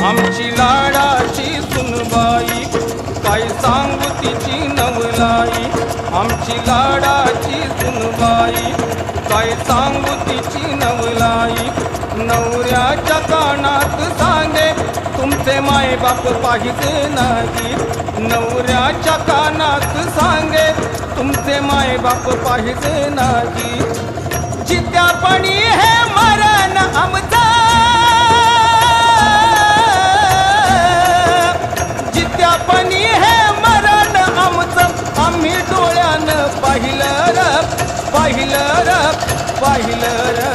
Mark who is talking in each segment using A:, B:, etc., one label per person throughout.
A: आमची लाडाची सुनबाई काय सांगू तिची नवलाई। आमची लाडाची सुनबाई काय सांगू तिची नवलाई। नवऱ्याच्या कानात सांगे तुमचे माय बाप पाहिजे नाही। नवऱ्याच्या कानात सांगे तुमचे माय बाप पाहिजे नाही। जित्यापणी हे मरण आमचं, जित्यापणी हे मरण आमचं आम्ही डोळ्यानं पाहिलं र, पाहिलं र, पाहिलं र।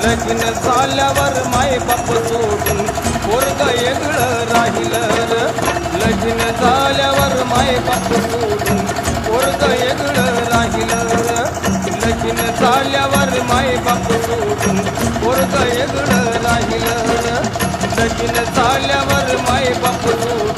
A: लग्न झाल्यावर माय बाप सोडून पोरग वेगळं राहिलं र। लग्न झाल्यावर माय बाप सोडून पोरग वेगळं राहिलं र। लग्न झाल्यावर माय बाप सोडून पोरग वेगळं राहिलं र। लग्न झाल्यावर माय बाप सोडून